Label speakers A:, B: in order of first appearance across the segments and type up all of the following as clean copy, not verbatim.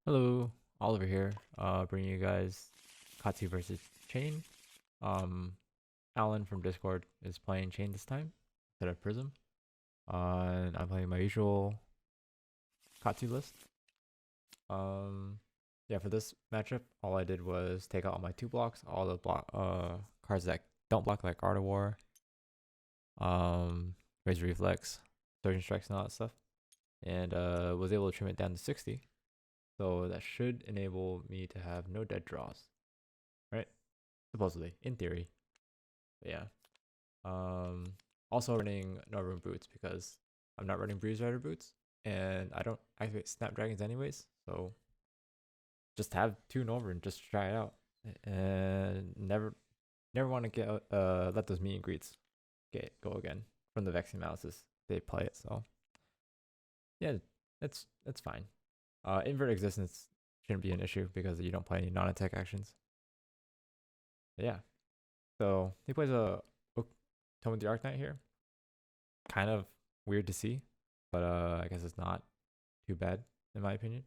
A: Hello, Oliver here. Bringing you guys Katsu versus Chane. Um, Alan from Discord is playing Chane this time instead of Prism. And I'm playing my usual Katsu list. Yeah, for this matchup, all I did was take out all my 2 blocks, all the cards that don't block like Art of War, um, Razor Reflex, Surgeon Strikes, and all that stuff, and was able to trim it down to 60. So that should enable me to have no dead draws, right? Supposedly, in theory. But yeah. Also running no room boots because I'm not running Breeze Rider boots, and I don't activate Snapdragons anyways. So just have 2 Northern just to try it out, and never want to get let those meet and greets go again from the Vexing Mouses. They play it, so yeah, that's fine. Invert Existence shouldn't be an issue because you don't play any non-attack actions. But yeah. So he plays a Tome of the Arcanite here. Kind of weird to see, but I guess it's not too bad in my opinion.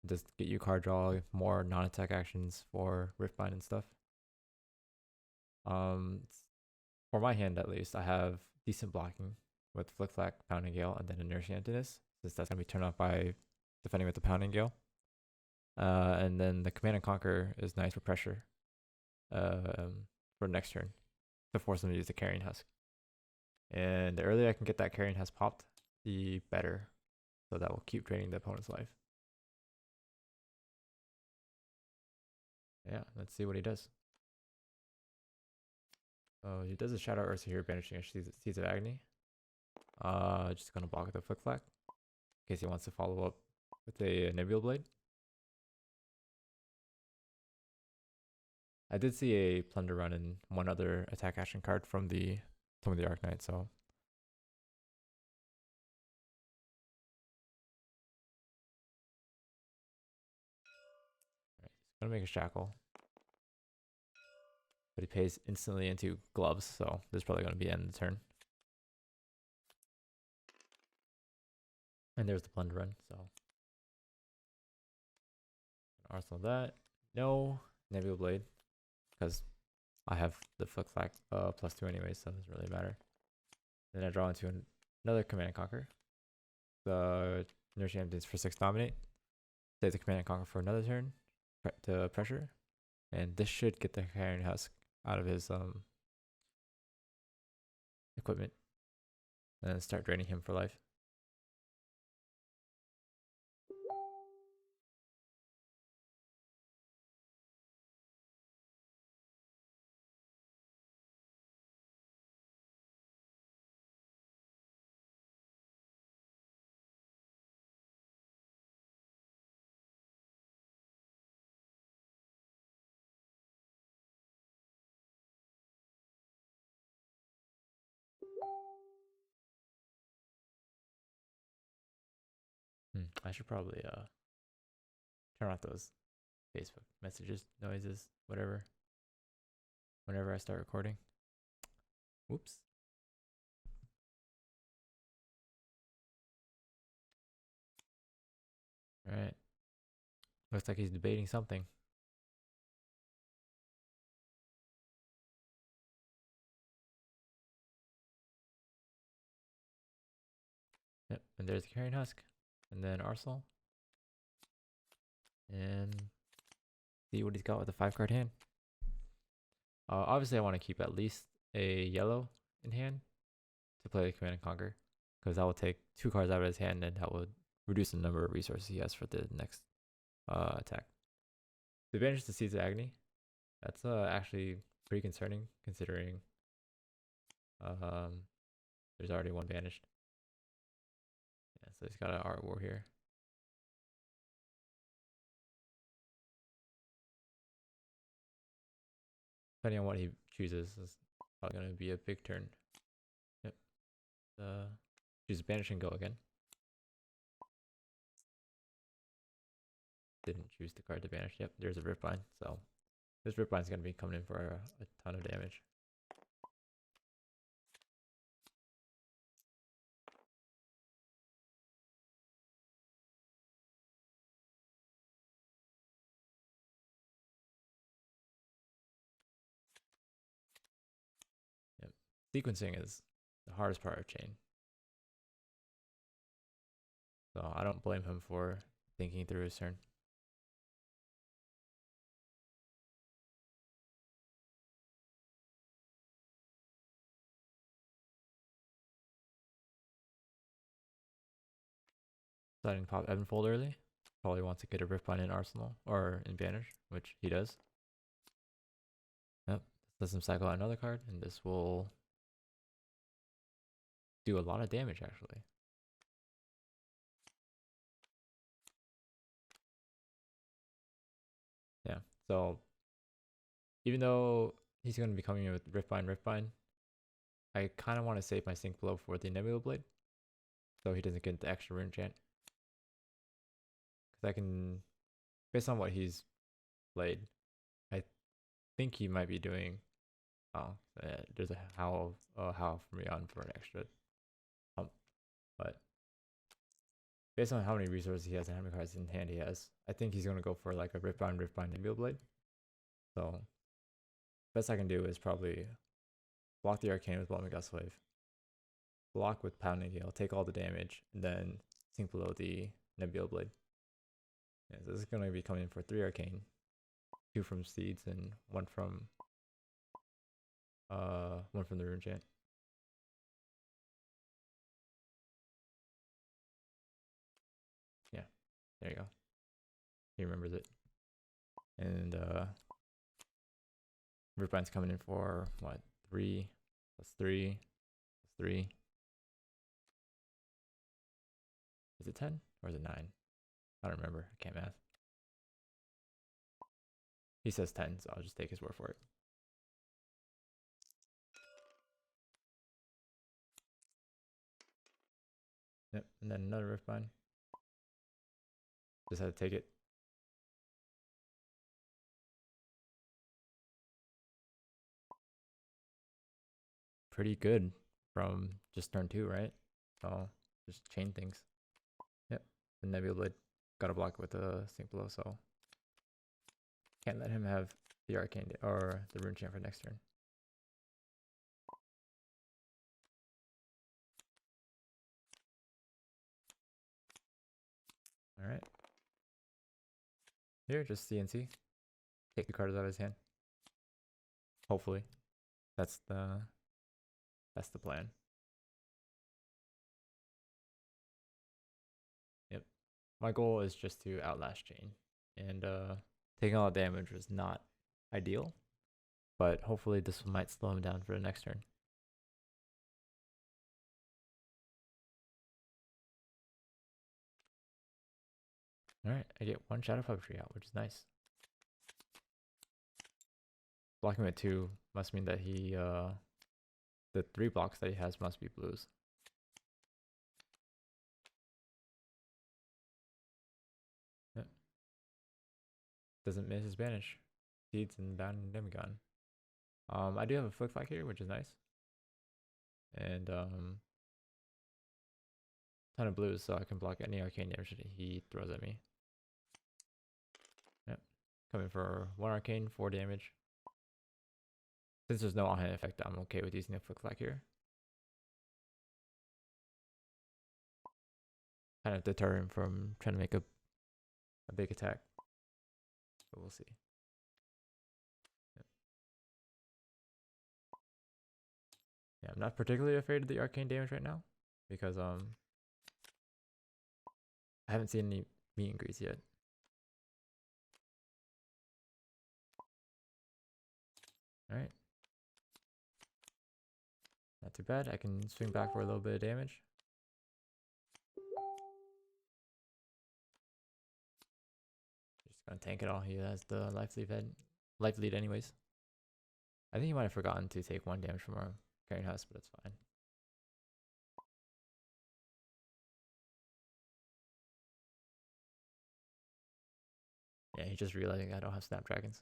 A: Just get you card draw, more non-attack actions for Riftbind and stuff. Um, for my hand at least, I have decent blocking with Flick Flack, Pounding Gale, and then Inertia Emptiness, since that's gonna be turned off by defending with the Pounding Gale. And then the Command and Conquer is nice for pressure. For next turn to force them to use the Carrying Husk. And the earlier I can get that Carrying Husk popped, the better. So that will keep draining the opponent's life. Yeah, let's see what he does. Oh, he does a Shadow Earth here, banishing Seeds of Agony. Just gonna block with a Flick Flack in case he wants to follow up with a Nebula Blade. I did see a Plunder run and one other attack action card from the Tome of the Arcanite, so he's gonna make a Shackle. But he pays instantly into Gloves, so this is probably gonna be end of the turn. And there's the Plunder run, so arsenal that. No Nebula Blade, because I have the Flick Flack +2 anyway, so it doesn't really matter. Then I draw into another Command and Conquer. The Inertia Emptiness for 6 Dominate. Save the Command and Conquer for another turn to pressure. And this should get the Carrion Husk out of his equipment. And then start draining him for life. I should probably turn off those Facebook messages, noises, whatever, whenever I start recording. Whoops. All right. Looks like he's debating something. Yep, and there's the Carrion Husk. And then Arsenal. And see what he's got with a 5-card hand. Obviously, I want to keep at least a yellow in hand to play Command and Conquer, because that will take 2 cards out of his hand, and that would reduce the number of resources he has for the next attack. The advantage to Seeds of Agony, that's actually pretty concerning considering there's already one banished. Yeah, so he's got an Art War here. Depending on what he chooses, is probably going to be a big turn. Yep. Choose Banish and go again. Didn't choose the card to banish. Yep, there's a Riftbind. So this Riftbind is going to be coming in for a ton of damage. sequencing is the hardest part of Chane. So I don't blame him for thinking through his turn. Deciding to pop Evanfold early. Probably wants to get a Riftbind in Arsenal or in Banish, which he does. Yep. Lets him cycle out another card, and this will do a lot of damage actually. Yeah. So even though he's going to be coming in with Riftbind, I kind of want to save my Sync Blow for the Nebula Blade, so he doesn't get the extra rune chant. Because I can, based on what he's played, I think he might be doing. Oh, there's a howl for me on for an extra pump, but based on how many resources he has and how many cards in hand he has, I think he's gonna go for like a Riftbind Nebula Blade. So best I can do is probably block the Arcane with Blooming Gust Wave, block with Pounding Gale, take all the damage, and then sink below the Nebula Blade. Yeah, so this is gonna be coming for 3 Arcane, 2 from Seeds, and 1 from the Rune Chant. Yeah, there you go. He remembers it. And Riftbind's coming in for what? 3 plus 3 plus 3. Is it 10 or is it 9? I don't remember. I can't math. He says 10, so I'll just take his word for it. Yep, and then another Riftbind. Just had to take it. Pretty good from just turn 2, right? So just chain things. Yep, the Nebula Blade. Gotta block with a Sync Blow, so can't let him have the Arcane or the Rune Chant for next turn. Alright. Here, just CNC. Take the cards out of his hand. Hopefully. That's the plan. Yep. My goal is just to outlast Chane. And taking all the damage was not ideal. But hopefully this might slow him down for the next turn. Alright, I get 1 Shadow Puppetry out, which is nice. Blocking with 2 must mean that he the 3 blocks that he has must be blues. Yep. Doesn't miss his banish. Seeds and Bound Demigod. I do have a Flick Flack here, which is nice. And ton of blues, so I can block any arcane damage that he throws at me. Yep. Coming for 1 arcane, 4 damage. Since there's no on-hand effect, I'm okay with using a Flick Flack here. Kind of deter him from trying to make a big attack. But we'll see. Yep. Yeah, I'm not particularly afraid of the arcane damage right now because I haven't seen any meet and greets yet. Alright. Not too bad. I can swing back for a little bit of damage. Just gonna tank it all. He has the life lead anyways. I think he might have forgotten to take 1 damage from our carrying house, but it's fine. Yeah, he's just realizing I don't have Snapdragons.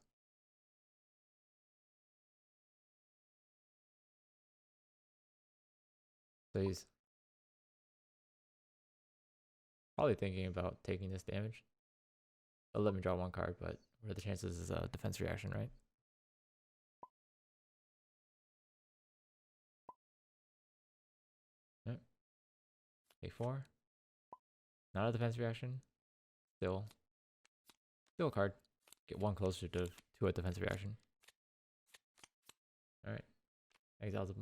A: So he's probably thinking about taking this damage. It'll let me draw 1 card, but what are the chances is a defense reaction, right? Take 4. Not a defense reaction. Still a card. Get 1 closer to a defense reaction. Alright. Exiles a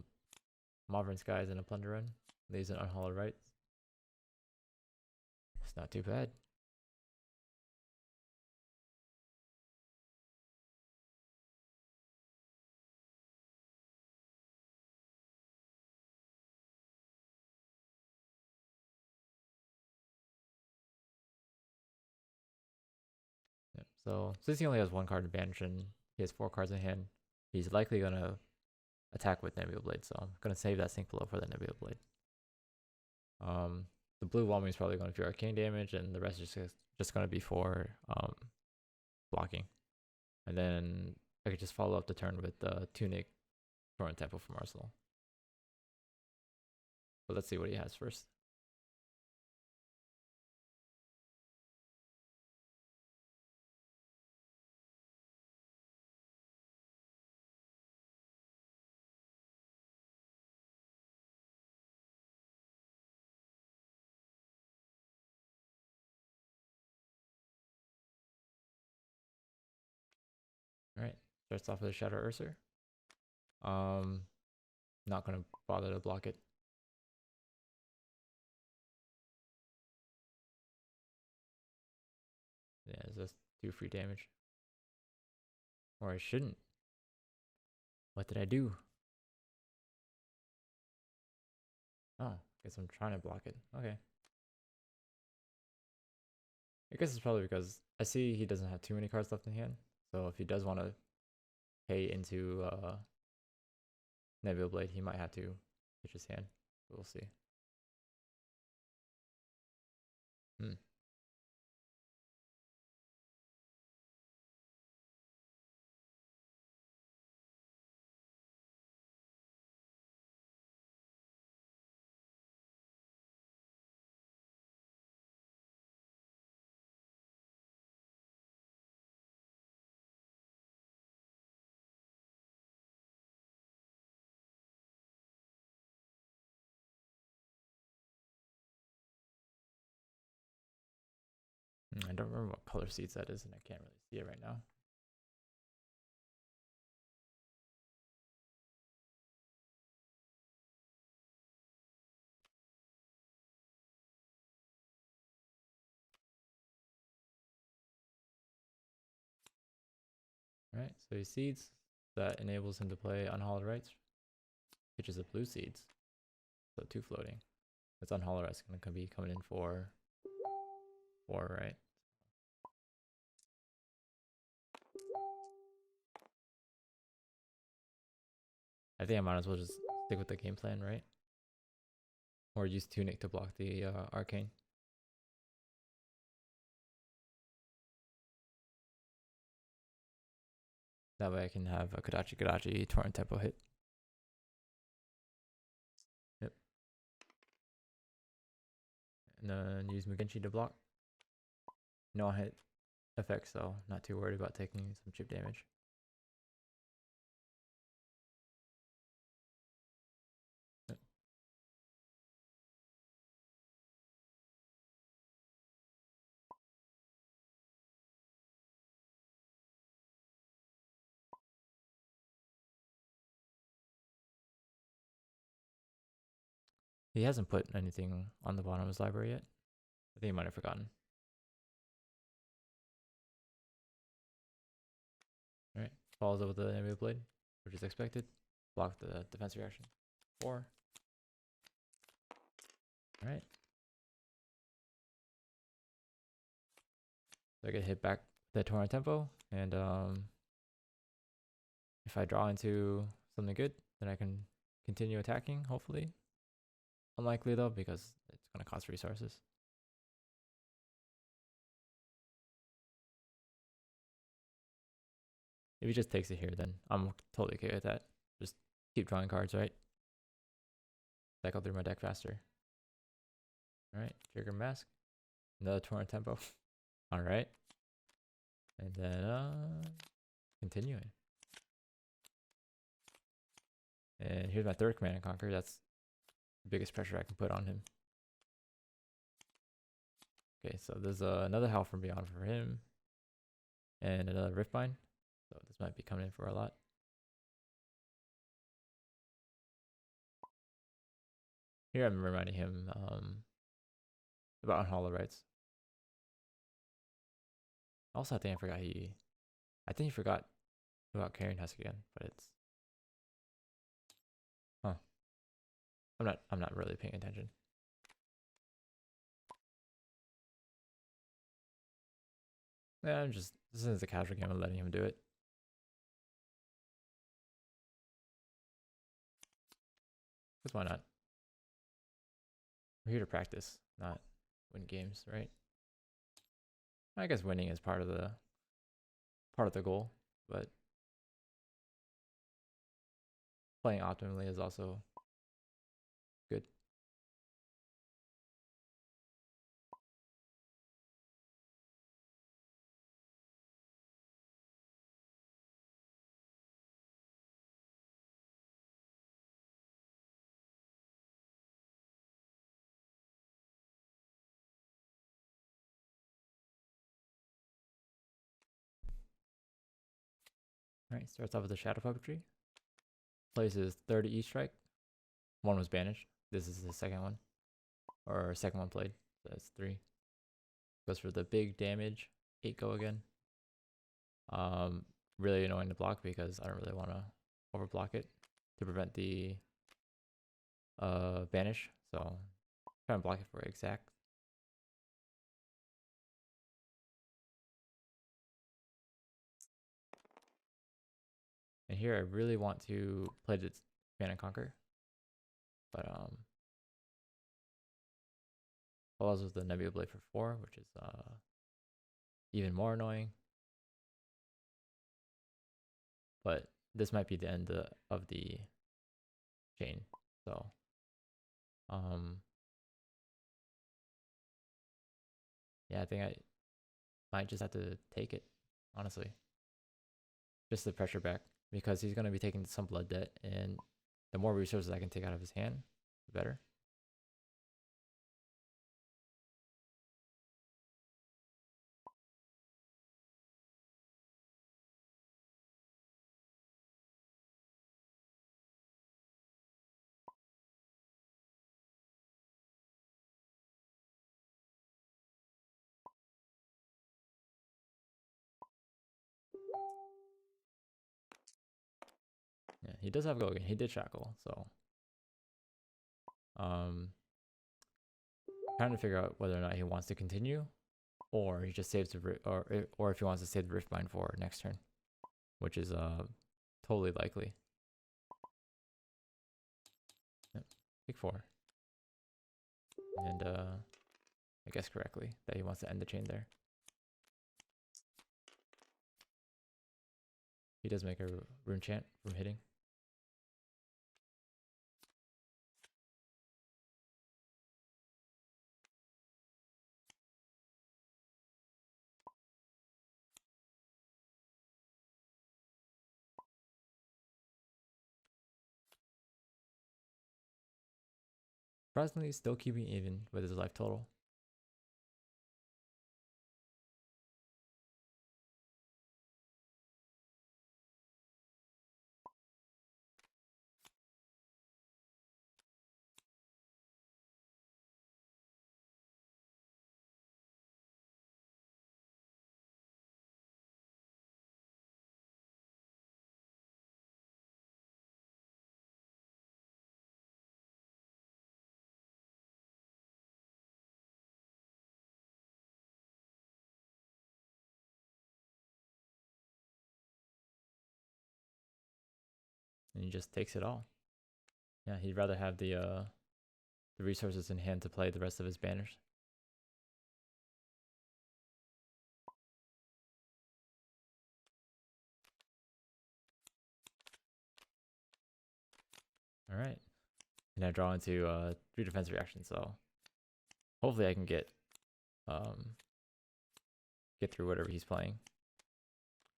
A: Mauvern Skies and a Plunder Run. Leaves an Unhallowed Rites. It's not too bad. Yep. So since he only has 1 card to banish and he has 4 cards in hand, he's likely gonna attack with Nebula Blade. So I'm gonna save that Sink Below for the Nebula Blade. The blue Whelming is probably going to do arcane damage, and the rest is just going to be for blocking. And then I could just follow up the turn with the Tunic, Torrent Tempo from Arsenal. But let's see what he has first. Alright, starts off with a Shadow Urser. Not gonna bother to block it. Yeah, it's just 2 free damage. Or I shouldn't. What did I do? Oh, guess I'm trying to block it. Okay. I guess it's probably because I see he doesn't have too many cards left in hand. So if he does want to pay into Nebula Blade, he might have to pitch his hand. We'll see. I don't remember what color seeds that is, and I can't really see it right now. Alright, so he seeds. That enables him to play Unhallowed Rites. Pitches a blue seeds. So 2 floating. It's Unhallowed Rites going to be coming in for 4, right? I think I might as well just stick with the game plan, right? Or use Tunic to block the Arcane. That way I can have a Kadachi Torrent Tempo hit. Yep. And then use Mugenshi to block. No hit effects, so not too worried about taking some chip damage. Yep. He hasn't put anything on the bottom of his library yet. I think he might have forgotten. Alright, follows up with the Nebula Blade, which is expected. Block the defense reaction. 4. Alright. So I get hit back the Torrent Tempo, and if I draw into something good, then I can continue attacking, hopefully. Unlikely though, because it's going to cost resources. If he just takes it here, then I'm totally okay with that. Just keep drawing cards, right? Cycle through my deck faster. Alright, Trigger Mask. Another Torrent Tempo. Alright. And then continuing. And here's my 3rd Command and Conquer. That's the biggest pressure I can put on him. Okay, so there's another Howl from Beyond for him, and another Riftbind. So this might be coming in for a lot. Here I'm reminding him about Unhollow Rights. Also, I think he forgot about carrying Husk again, but it's I'm not really paying attention. Yeah, this is a casual game. I'm letting him do it. Because why not? We're here to practice, not win games, right? I guess winning is part of the goal, but playing optimally is also good. Alright, starts off with the Shadow Puppetry. Plays his 30 E strike. One was banished. This is the second one. Or second one played. So that's 3. Goes for the big damage. 8 go again. Really annoying to block because I don't really want to overblock it to prevent the banish. So try and block it for exact. And here I really want to play the Command and Conquer. But follows with the Nebula Blade for 4, which is even more annoying. But this might be the end of the Chane. So yeah, I think I might just have to take it, honestly. Just the pressure back, because he's going to be taking some blood debt, and the more resources I can take out of his hand, the better. Yeah, he does have go again. He did shackle, so trying to figure out whether or not he wants to continue, or he just saves the or if he wants to save the Riftbind for next turn, which is totally likely. Yep. Pick 4, and I guess correctly that he wants to end the chain there. He does make a rune chant from hitting. Surprisingly, still keeping even with his life total. And he just takes it all. Yeah, he'd rather have the resources in hand to play the rest of his banners. All right, and I draw into 3 defense reactions, so hopefully I can get through whatever he's playing.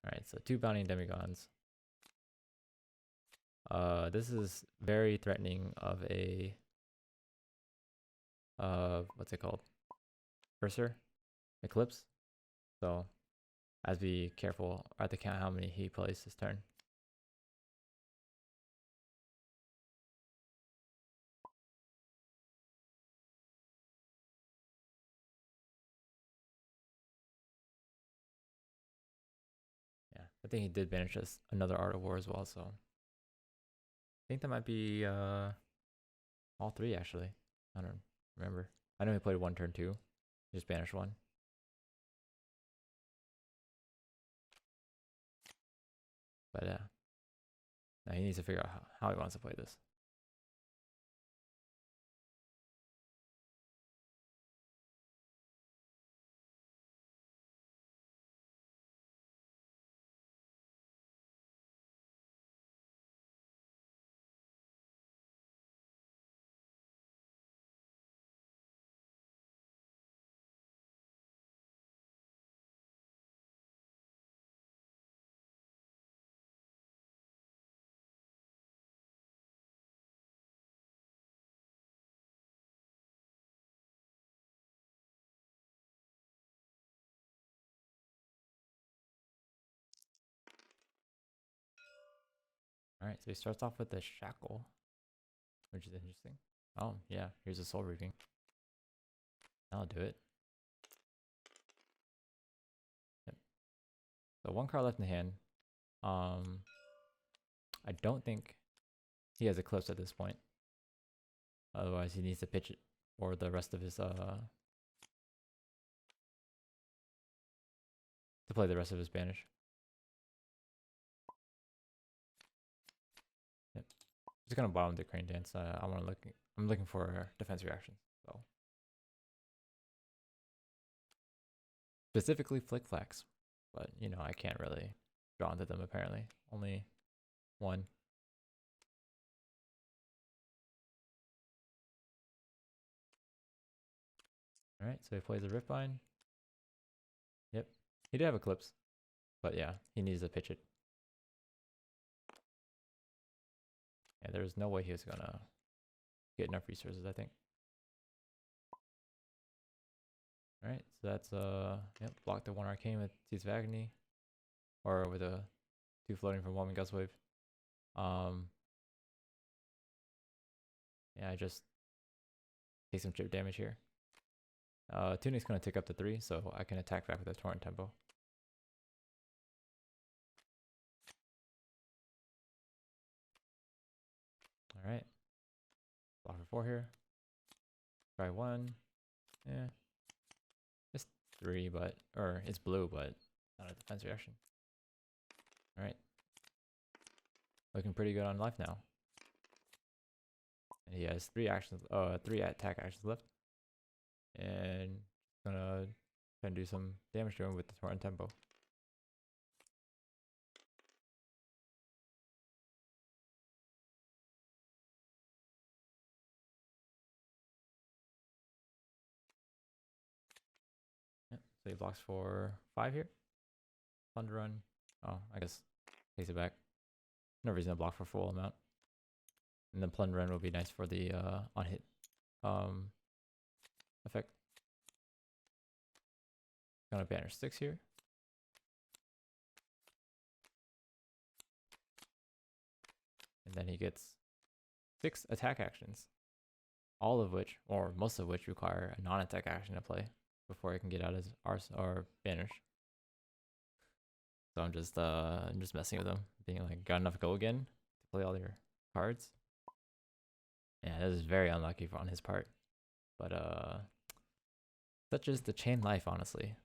A: All right, so 2 bounty demigons. This is very threatening of a what's it called? Cursor. Eclipse. So I have to be careful. I have to count how many he plays this turn. Yeah, I think he did banish us another Art of War as well, so I think that might be all three actually. I don't remember. I know he played one turn too. Just banished one. But yeah. Now he needs to figure out how he wants to play this. Alright, so he starts off with the Shackle, which is interesting. Oh, yeah, here's a Soul Reaping. That'll do it. Yep. So one card left in the hand. I don't think he has Eclipse at this point. Otherwise, he needs to pitch it for the rest of his to play the rest of his banish. Yep. Just gonna bottom the Crane Dance. I'm looking for defense reactions. So specifically Flick Flax, but you know I can't really draw into them apparently. Only one. All right, so he plays a Riftbind. Yep, he did have Eclipse, but yeah, he needs to pitch it. Yeah, there's no way he was gonna get enough resources, I think. All right, so that's yep, block the one Arcane with Seeds of Agony, or with a 2 floating from Whelming Gust Wave. Yeah, I just take some chip damage here. Tunic's gonna tick up to 3, so I can attack back with a Torrent Tempo. All right, block for 4 here. Try 1. Yeah, it's 3, but it's blue, but not a defense reaction. All right, looking pretty good on life now. And he has 3 attack actions left, and gonna try and do some damage to him with the Torrent Tempo. Yep. So he blocks for 5 here. Plunder Run. Oh, I guess takes it back. No reason to block for full amount. And then Plunder Run will be nice for the on hit effect. Gonna banish 6 here. And then he gets 6 attack actions. All of which, or most of which, require a non-attack action to play before I can get out his or banish. So I'm just messing with him, being like, got enough go again to play all your cards. Yeah, that is very unlucky on his part. But such is the Chane life, honestly.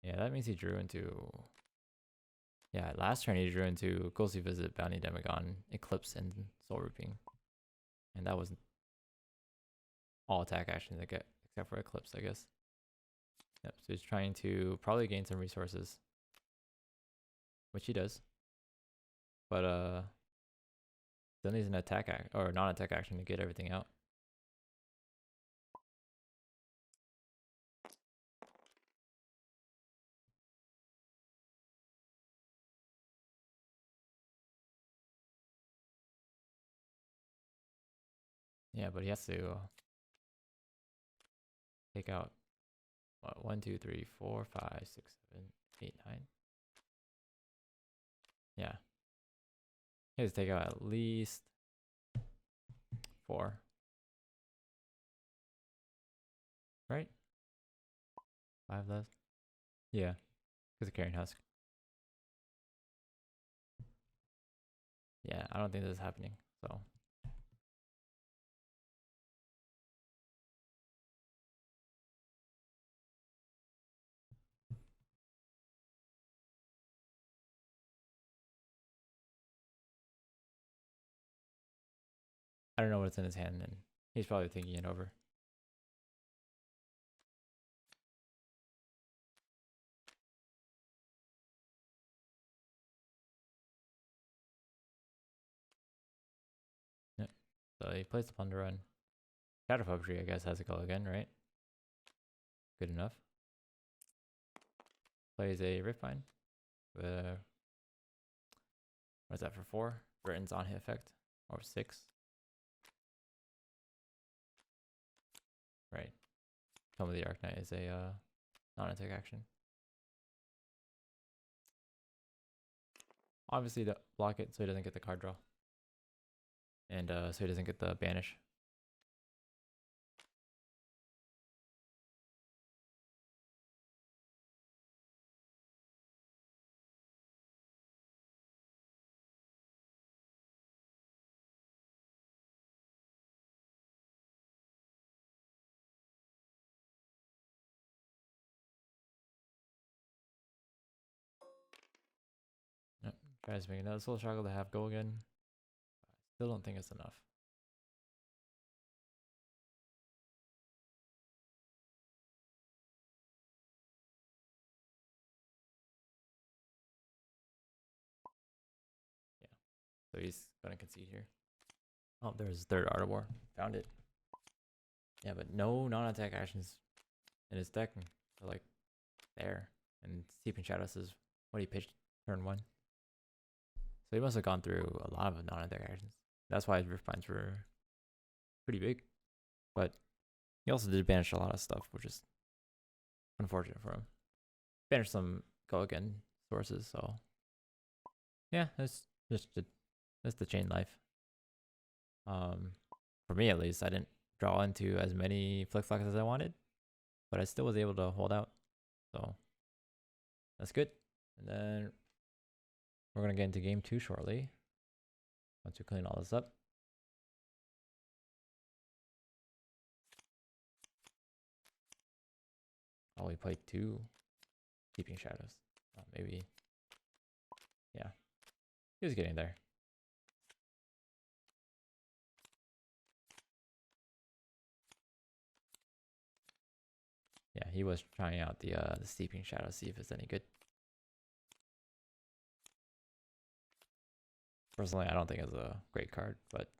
A: Yeah, that means he drew into. Yeah, last turn he drew into Ghostly Visit, Bounty Demagon, Eclipse, and Soul Reaping. And that was all attack actions I get, except for Eclipse, I guess. Yep, so he's trying to probably gain some resources, which he does. But then he's an attack or non-attack action to get everything out. Yeah, but he has to take out what, 1, 2, 3, 4, 5, 6, 7, 8, 9. Yeah. He has to take out at least 4. Right? 5 left. Yeah. Because of carrying husk. Yeah, I don't think this is happening. So I don't know what's in his hand, and he's probably thinking it over. Yep. So he plays the Plunder Run. Shadow Puppetry, I guess, has to go again, right? Good enough. Plays a Riftbind with a, what is that for 4? Britain's on hit effect, or 6. Right. Tome of the Arknight is a non-attack action. Obviously, to block it so he doesn't get the card draw. And so he doesn't get the banish. Yep. Tries to make another Soul Struggle to have go again. Still don't think it's enough. Yeah. So he's gonna concede here. Oh, there's third Art of War. Found it. Yeah, but no non-attack actions in his deck are like there. And Steeping Shadows is what he pitched turn 1. So he must have gone through a lot of non-attack actions. That's why his Riftbinds were pretty big. But he also did banish a lot of stuff, which is unfortunate for him. Banished some go again sources, so yeah, that's the Chane life. For me at least, I didn't draw into as many flick flocks as I wanted, but I still was able to hold out. So that's good. And then we're gonna get into game 2 shortly. Once we clean all this up. Oh, we played 2 Keeping Shadows. Maybe. Yeah. He was getting there. Yeah, he was trying out the Steeping Shadow, see if it's any good. Personally, I don't think it's a great card, but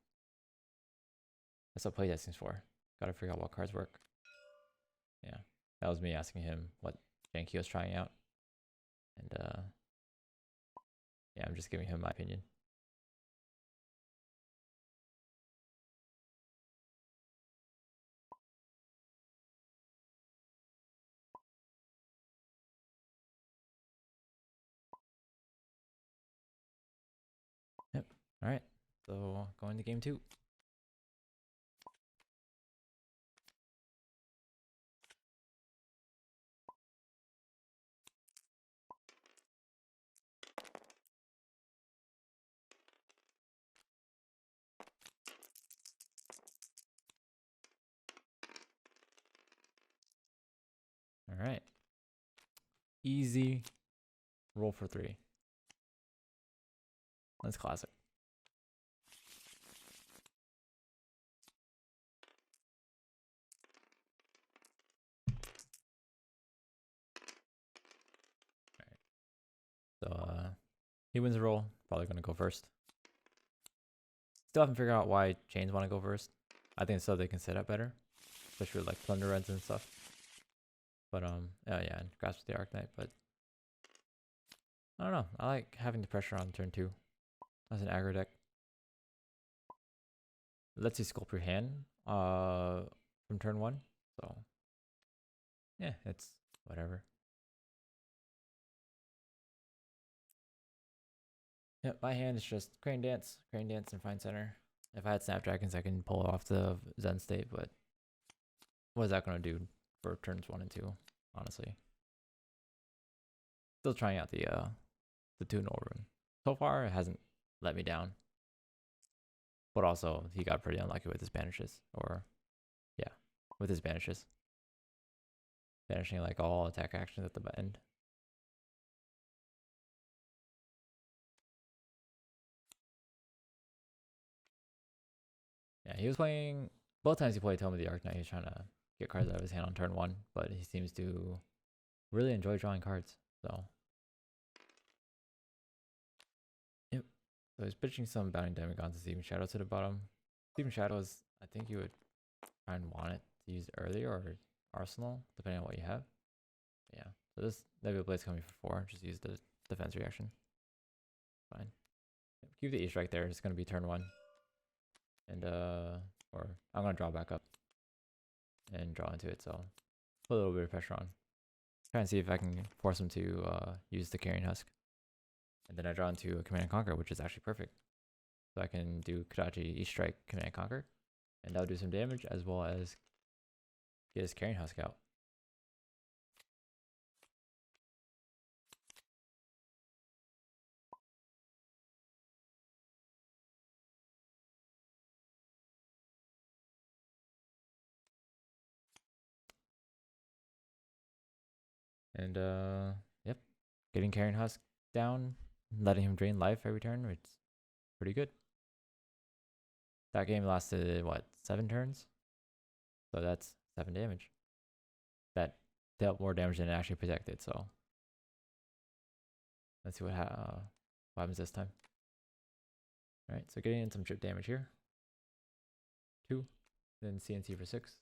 A: that's what playtesting's for. Gotta figure out what cards work. Yeah, that was me asking him what jank he was trying out. And yeah, I'm just giving him my opinion. Yep. All right. So going to game 2. All right. Easy roll for 3. That's classic. All right. So he wins the roll. Probably gonna go first. Still haven't figured out why Chains want to go first. I think so they can set up better, especially with like Plunder Reds and stuff. But yeah, and Grasp the Arknight. But I don't know. I like having the pressure on turn 2 as an aggro deck. lets you sculpt your hand from turn 1. So yeah, it's whatever. Yep, my hand is just Crane Dance, and Fine Center. If I had Snapdragons, I can pull off the Zen State, but what is that going to do for turns 1 and 2, honestly? Still trying out the 2-0 rune. So far, it hasn't let me down. But also, he got pretty unlucky with his banishes. Or, yeah, with his banishes. Banishing like all attack actions at the end. Yeah, he was playing... Both times he played Tome of the Arcanite, he was trying to get cards out of his hand on turn 1. But he seems to really enjoy drawing cards. So... Yep. So he's pitching some Bounding Demigons and Steven Shadow to the bottom. Steven Shadows, I think you would try and want it to use earlier or Arsenal, depending on what you have. But yeah. So this Nebula Blade's coming for 4. Just use the defense reaction. Fine. Keep the E-Strike there. It's going to be turn 1. And, or I'm going to draw back up and draw into it. So put a little bit of pressure on. Try and see if I can force him to use the Carrion Husk. And then I draw into a Command and Conquer, which is actually perfect. So I can do Kadachi E-Strike, Command and Conquer. And that'll do some damage as well as get his Carrion Husk out. And yep, getting Carrion Husk down, letting him drain life every turn, it's pretty good. That game lasted what, 7 turns? So that's 7 damage. That dealt more damage than it actually protected. So let's see what happens this time. All right, so getting in some chip damage here. 2, then CNC for 6.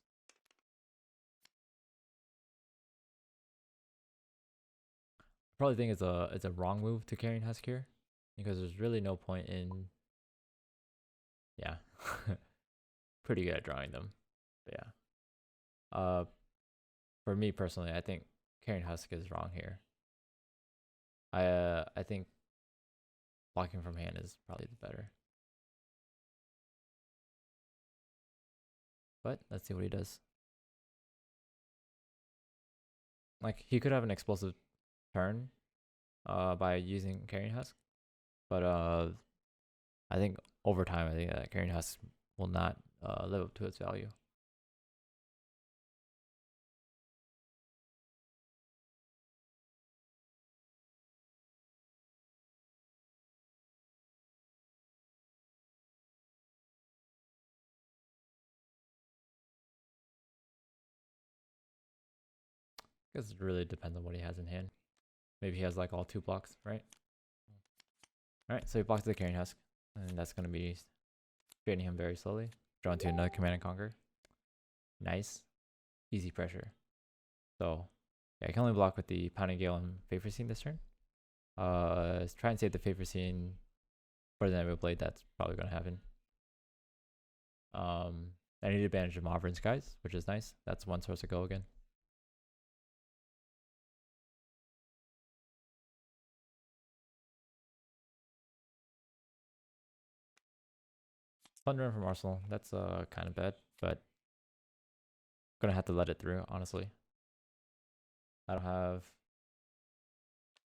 A: Probably think it's a wrong move to Carrion Husk here, because there's really no point in, yeah, pretty good at drawing them, but yeah. For me personally, I think Carrion Husk is wrong here. I think blocking from hand is probably the better. But let's see what he does. Like, he could have an explosive turn by using Carrion Husk, but I think over time, I think that Carrion Husk will not live up to its value. I guess it really depends on what he has in hand. Maybe he has like all 2 blocks, right? Alright, so he blocks the Carrion Husk, and that's going to be draining him very slowly. Draw into another Command and Conquer. Nice. Easy pressure. So, yeah, I can only block with the Pounding Gale and Favor Scene this turn. Try and save the Favor Scene for the Nebula Blade. That's probably going to happen. I need advantage of Mavrin Skies, which is nice. That's one source to go again. Fun run from Arsenal. That's kind of bad, but gonna have to let it through, honestly. I don't have...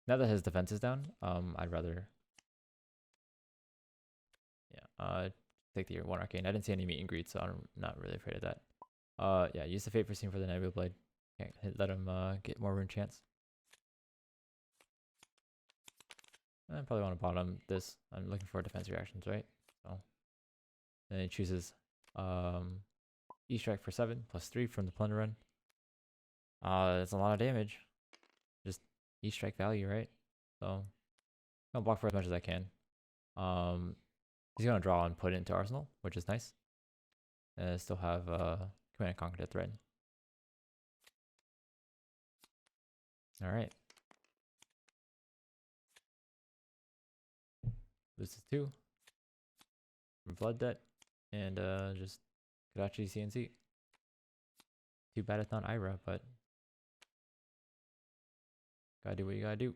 A: Now that his defense is down, I'd rather... Yeah, take the 1 Arcane. I didn't see any meet and greet, so I'm not really afraid of that. Yeah, use the Favor Scene for the Nebula Blade. Can't let him get more rune chance. I probably want to bottom this. I'm looking for defense reactions, right? So then he chooses E-Strike for 7 plus 3 from the Plunder Run. That's a lot of damage. Just E-Strike value, right? So I'm gonna block for as much as I can. He's gonna draw and put it into Arsenal, which is nice. And I still have Command and Conquer to thread. Alright. Loses 2. Blood Debt. and just Kadachi CNC. Too bad it's not Ira, but gotta do what you gotta do.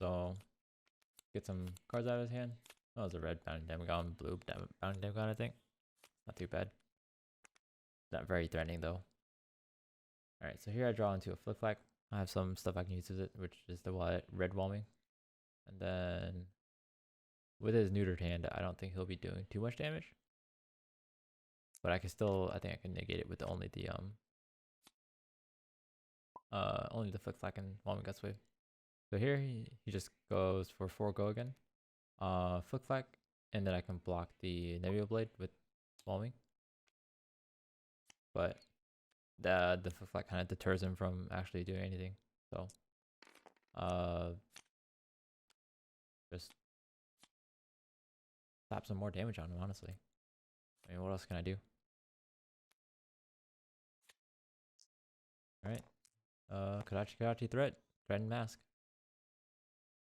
A: So get some cards out of his hand. Oh, it's a red Bounding Demagon, blue Bounding Demagon, I think. Not too bad. Not very threatening though. Alright, so here I draw into a Flick Flack. I have some stuff I can use with it, which is the red Whelming. And then with his neutered hand, I don't think he'll be doing too much damage. But I can still, I think I can negate it with only the Flick Flack and Whelming Guts Wave. So here he just goes for 4 go again. Flick Flack, and then I can block the Nebula Blade with Whelming. But the Flick Flack kind of deters him from actually doing anything. So just slap some more damage on him, honestly. I mean, what else can I do? Alright. Kadachi Threaten Mask.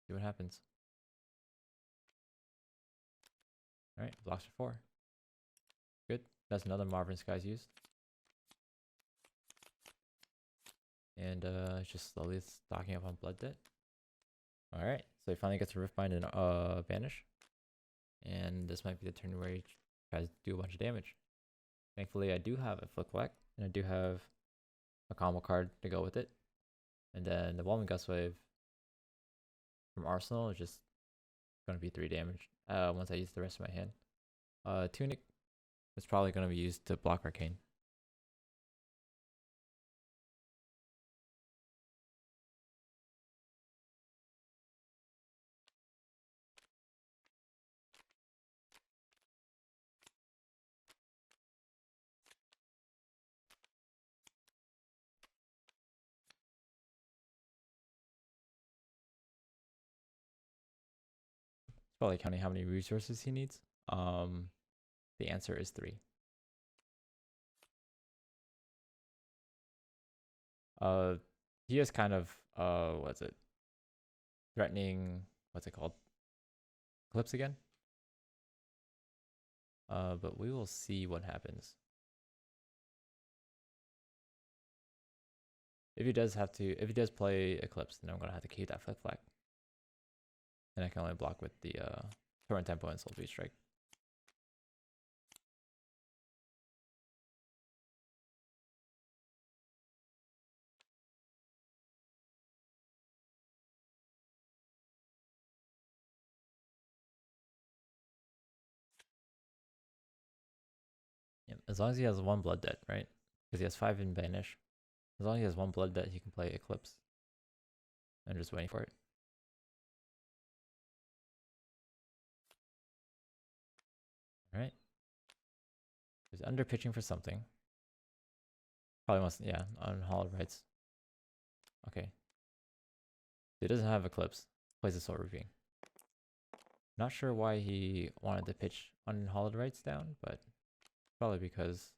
A: See what happens. Alright, blocks for 4. Good. That's another Marvin Skies used. And just slowly stocking up on Blood Debt. Alright, so he finally gets a Riftbind and Banish. And this might be the turn where he tries to do a bunch of damage. Thankfully, I do have a Flick Flack, and I do have a combo card to go with it. And then the Whelming Gust Wave from Arsenal is just going to be 3 damage once I use the rest of my hand. Tunic is probably going to be used to block Arcane. Probably counting how many resources he needs. The answer is 3. He is kind of what's it? Threatening, what's it called? Eclipse again. But we will see what happens. If he does play Eclipse, then I'm gonna have to keep that Flick Flack. And I can only block with the Torrent Tempo and Soul Beat Strike. Yeah, as long as he has 1 Blood Debt, right? Because he has 5 in Banish. As long as he has 1 Blood Debt, he can play Eclipse. I'm just waiting for it. Alright. He's under pitching for something. Probably wants, yeah, on Hollowed Rights. Okay. He doesn't have Eclipse. Plays a Soul Reaping. Not sure why he wanted to pitch Unhallowed Rights down, but probably because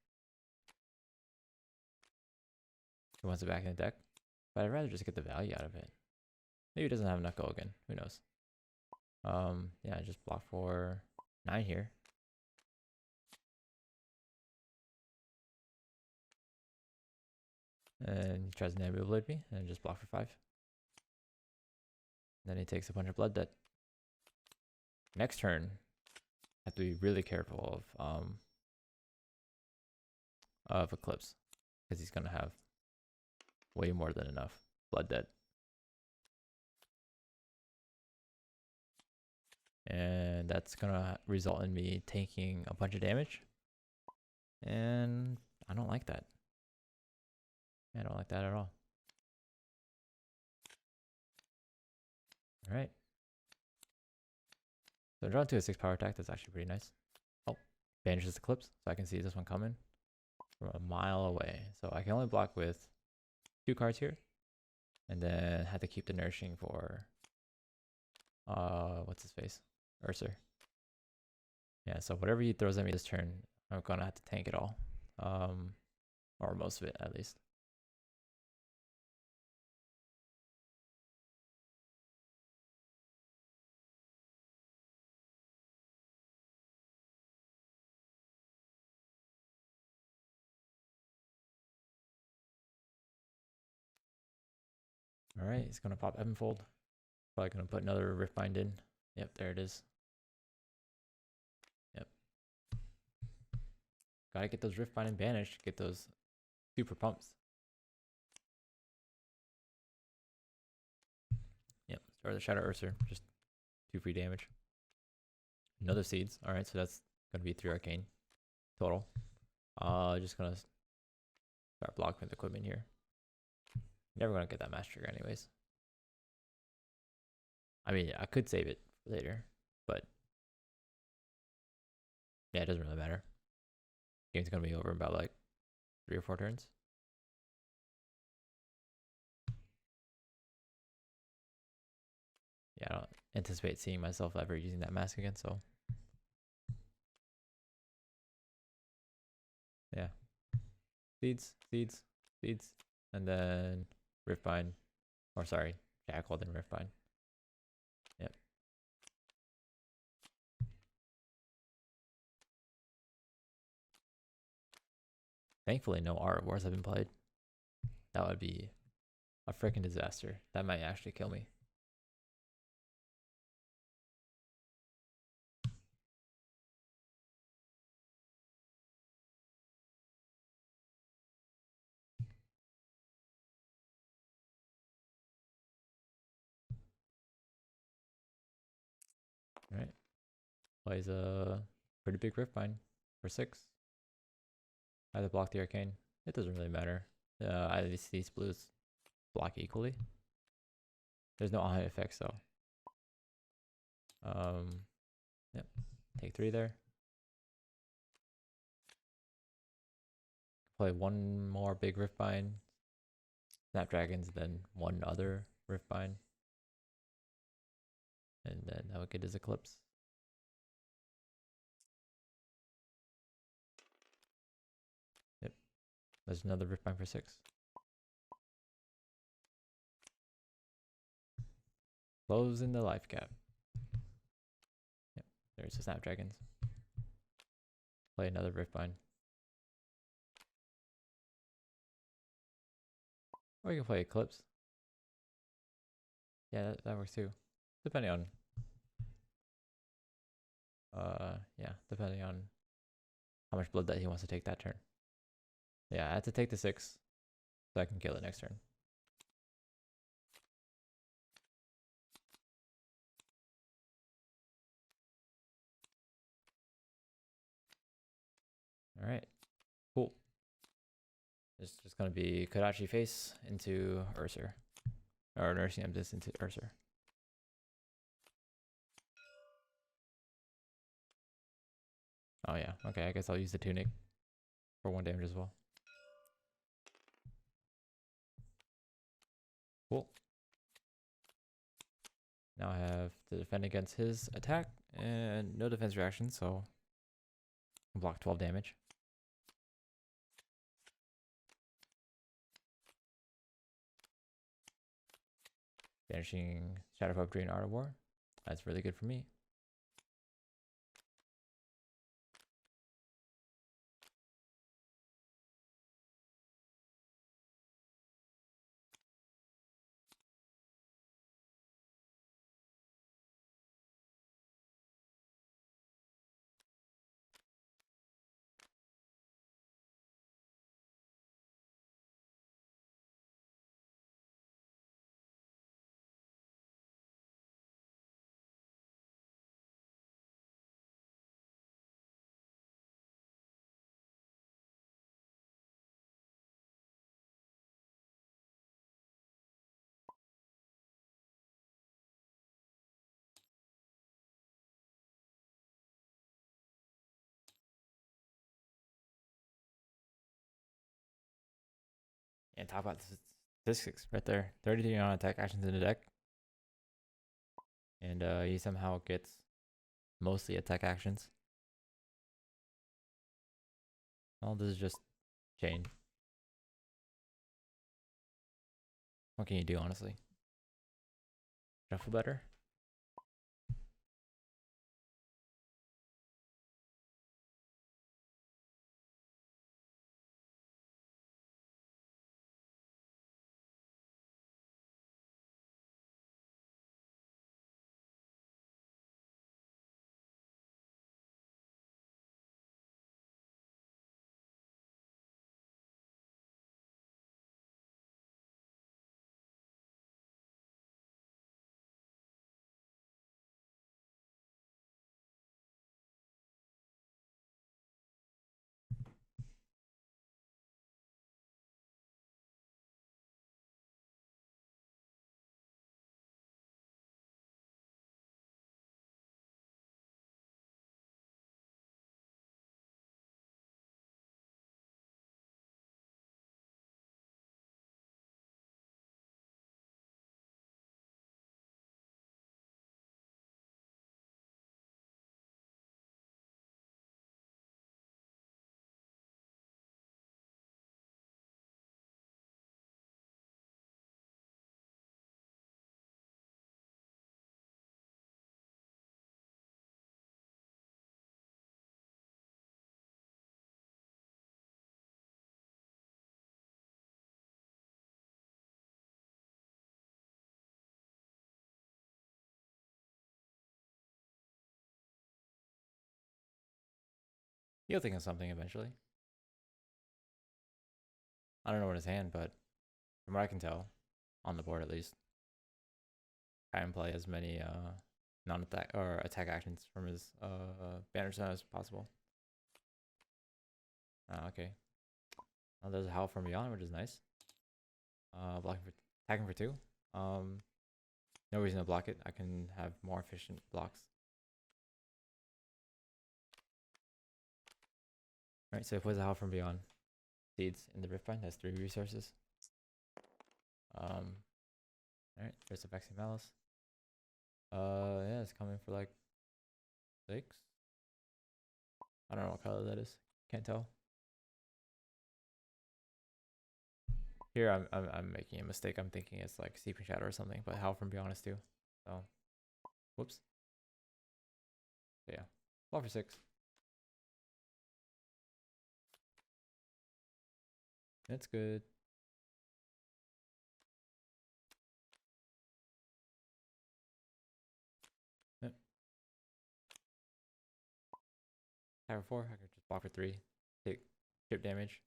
A: he wants it back in the deck. But I'd rather just get the value out of it. Maybe he doesn't have enough go again. Who knows? Yeah, just block for 9 here. And he tries to Nebula Blade me and just block for 5. Then he takes a bunch of Blood Debt. Next turn, I have to be really careful of Eclipse, because he's gonna have way more than enough Blood Debt. And that's gonna result in me taking a bunch of damage. And I don't like that. I don't like that at all. All right. So draw into a 6 power attack. That's actually pretty nice. Oh, banishes Eclipse, so I can see this one coming from a mile away. So I can only block with 2 cards here, and then have to keep the nourishing for what's his face, Ursa. Yeah. So whatever he throws at me this turn, I'm gonna have to tank it all, or most of it at least. All right, he's gonna pop Ebenfold. Probably gonna put another Riftbind in. Yep, there it is. Yep. Gotta get those Riftbind and Banish. Get those super pumps. Yep. Start the Shadow Ursa. Just 2 free damage. Another Seeds. All right, so that's gonna be 3 Arcane total. Just gonna start blocking with equipment here. Never gonna get that Master Trigger anyways. I mean, I could save it later, but yeah, it doesn't really matter. Game's gonna be over in about like 3 or 4 turns. Yeah, I don't anticipate seeing myself ever using that mask again, so yeah. Seeds, seeds, seeds, and then Riftbind, or sorry, Jackal, then Riftbind. Yep. Thankfully, no Art Wars have been played. That would be a freaking disaster. That might actually kill me. All right. Plays a pretty big Riftbind for 6. Either block the Arcane. It doesn't really matter. Either these blues block equally. There's no on-hit effects though. Yep. Take 3 there. Play one more big Riftbind. Snapdragons, then one other Riftbind. And then that would get his Eclipse. Yep. There's another Riftbind for 6. Closing the life cap. Yep. There's the Snapdragons. Play another Riftbind. Or you can play Eclipse. Yeah, that works too. Depending on yeah, depending on how much blood that he wants to take that turn. Yeah, I have to take the 6 so I can kill it next turn. All right, cool. It's just gonna be Kodachi face into Ursa, or Nursing Amethyst into Ursa. Oh yeah, okay. I guess I'll use the Tunic for 1 damage as well. Cool. Now I have to defend against his attack and no defense reaction, so block 12 damage. Banishing Shadow Puppetry and Art of War. That's really good for me. And talk about the statistics right there. 33 non-attack actions in the deck. And he somehow gets mostly attack actions. Well, this is just Chane. What can you do, honestly? Shuffle better? He'll think of something eventually. I don't know what his hand, but from what I can tell, on the board at least, try and play as many non-attack or attack actions from his banner set as possible. Okay. Well, there's a Howl from Beyond, which is nice. Blocking for attacking for 2. No reason to block it. I can have more efficient blocks. Alright, so if it was a Howl from Beyond, Seeds in the Riftbind has 3 resources. Alright, there's a Vexing Malice. Yeah, it's coming for like 6. I don't know what color that is. Can't tell. Here I'm making a mistake. I'm thinking it's like Steeping Shadow or something, but Howl from Beyond is 2. So, whoops. So yeah, 4 for 6. That's good. Yep. Attack for 4. I could just block for 3. Take chip damage.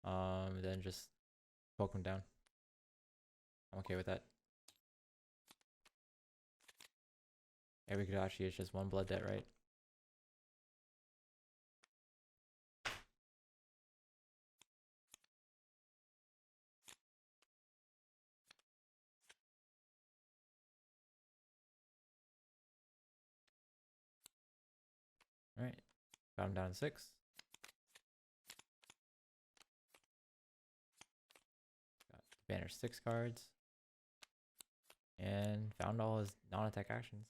A: Then just poke him down. I'm okay with that. Every Kadashi is just 1 blood debt, right? Alright. Got him down to 6. Got banish 6 cards. And found all his non-attack actions.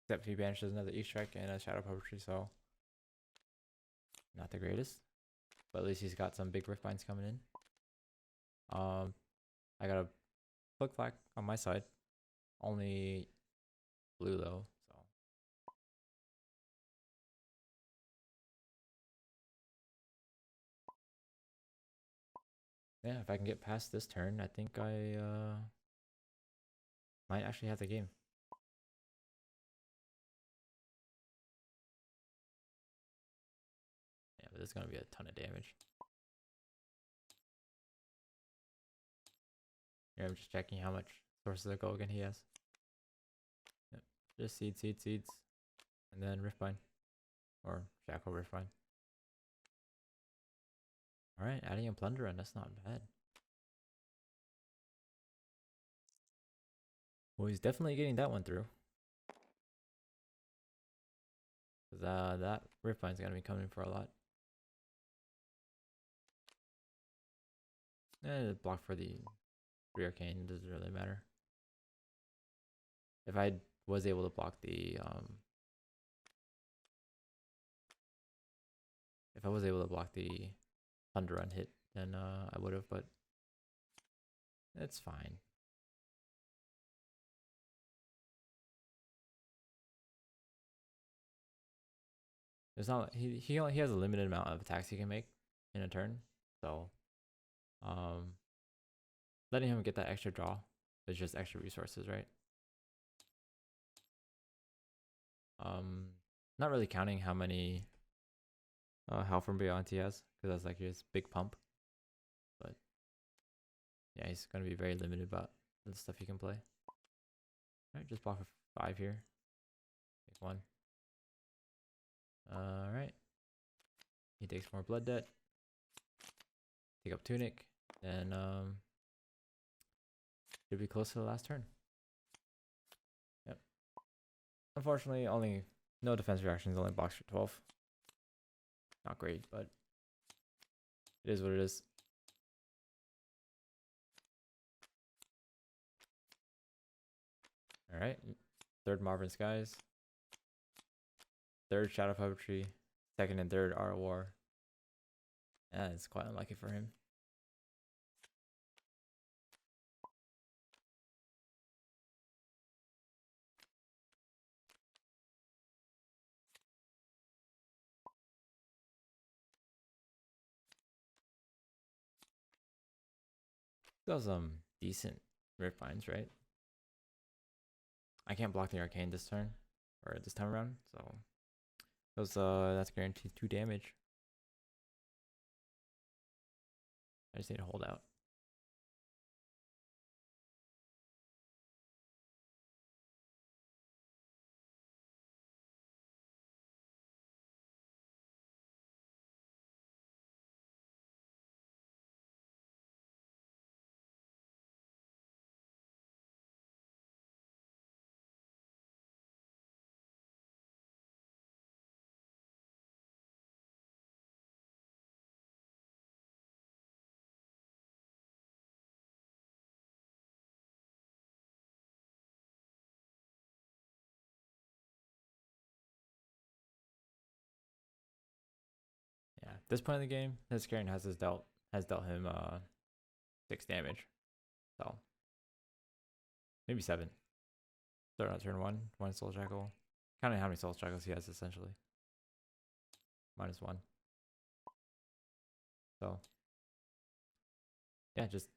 A: Except if he banishes another E-Strike and a Shadow Puppetry, so not the greatest. But at least he's got some big Riftbinds coming in. I got a Flick Flack on my side. Only blue though, so. Yeah, if I can get past this turn, I think I might actually have the game. Yeah, but there's gonna be a ton of damage. Here, I'm just checking how much sources of Golgan he has. Yep. Just seeds, and then Riftbind. Or Shackle Riftbind. Alright, adding a Plunder, and that's not bad. Well, he's definitely getting that one through. Because that Riftbind's gonna be coming for a lot. Block for the 3 arcane doesn't really matter. If I was able to block the if I was able to block the Thunder Run hit, then I would have, but it's fine. There's not he has a limited amount of attacks he can make in a turn, so letting him get that extra draw is just extra resources, right? Not really counting how many Hell from Beyond he has, because that's like his big pump. But yeah, he's gonna be very limited about the stuff he can play. Alright, just block for 5 here. Take 1. Alright. He takes more blood debt. Take up Tunic. And should be close to the last turn. Yep. Unfortunately, only no defense reactions, only blocks for 12. Not great, but it is what it is. Alright. 3rd Marvin Skies. 3rd Shadow Puppetry. 2nd and 3rd Art of War. Yeah, it's quite unlucky for him. Those decent Rift Vines, right? I can't block the Arcane this turn, or this time around, so that's guaranteed 2 damage. I just need to hold out. Yeah, at this point in the game, his Karen has dealt him 6 damage. So maybe 7. Start on turn 1 Soul Shackle. Counting how many Soul Shackles he has essentially. -1. So yeah, just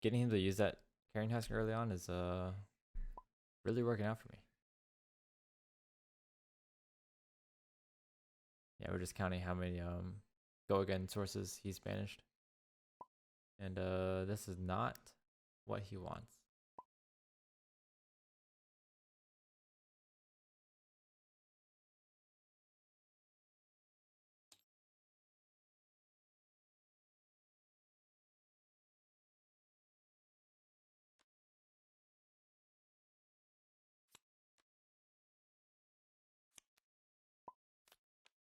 A: getting him to use that Carrying Husk early on is really working out for me. Yeah, we're just counting how many go again sources he's banished. And this is not what he wants.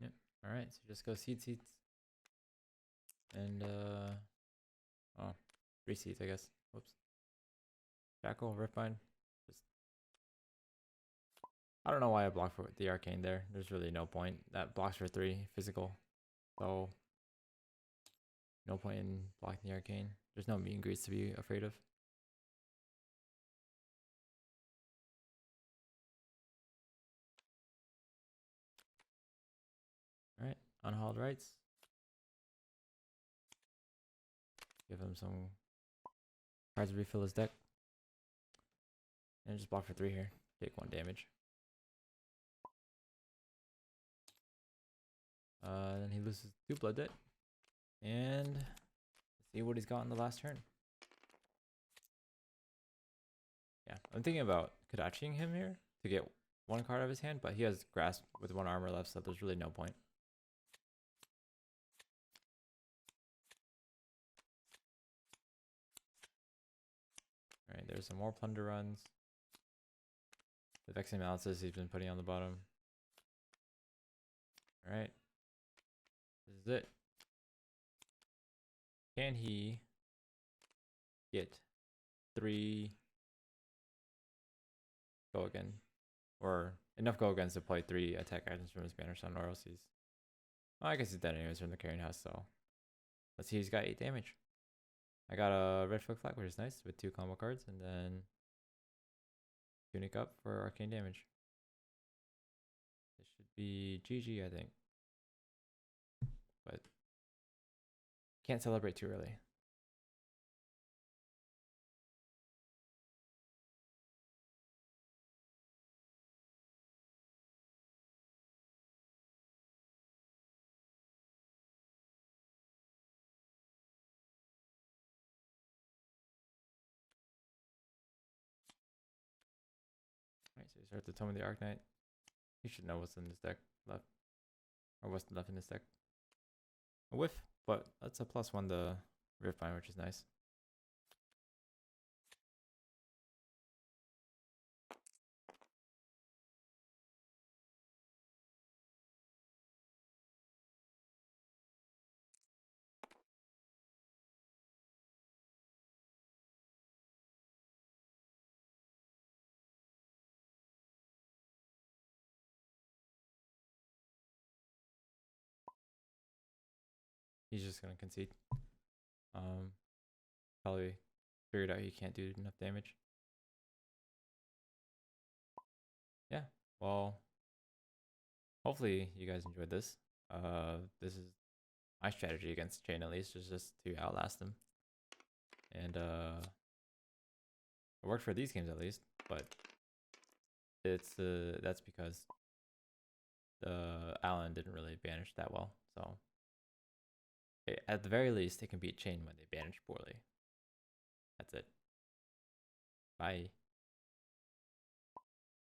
A: Yep. Alright, so just go Seeds. And oh, 3 Seeds, I guess. Whoops. Shackle, Riftbind. Just I don't know why I blocked for the Arcane there. There's really no point. That blocks for 3 physical. So no point in blocking the Arcane. There's no meet and greets to be afraid of. Alright, Unhallowed Rites. Give him some cards to refill his deck. And just block for 3 here. Take 1 damage. Then he loses 2 blood debt. And let's see what he's got in the last turn. Yeah, I'm thinking about Kadachiing him here to get 1 card out of his hand, but he has Grasp with 1 armor left, so there's really no point. Alright, there's some more Plunder Runs. The Vexing Malices he's been putting on the bottom. Alright. This is it. can he get 3 go again? Or enough go agains to play 3 attack items from his banner stone, or else he's... Well, I guess he's dead anyways from the carrying house, so... Let's see, he's got 8 damage. I got a red flick flag, which is nice, with 2 combo cards, and then... Tunic up for arcane damage. This should be GG, I think. But... Can't celebrate too early. Alright, so he starts the Tome of the Arknight. He should know what's in this deck left. Or what's left in this deck. A whiff, but that's a +1 to Riftbind, which is nice. He's just gonna concede. Probably figured out he can't do enough damage. Yeah, well, hopefully you guys enjoyed this. This is my strategy against Chane, at least, is just to outlast him. And it worked for these games at least, but it's that's because the Allen didn't really banish that well. So at the very least, they can beat Chane when they banish poorly. That's it. Bye.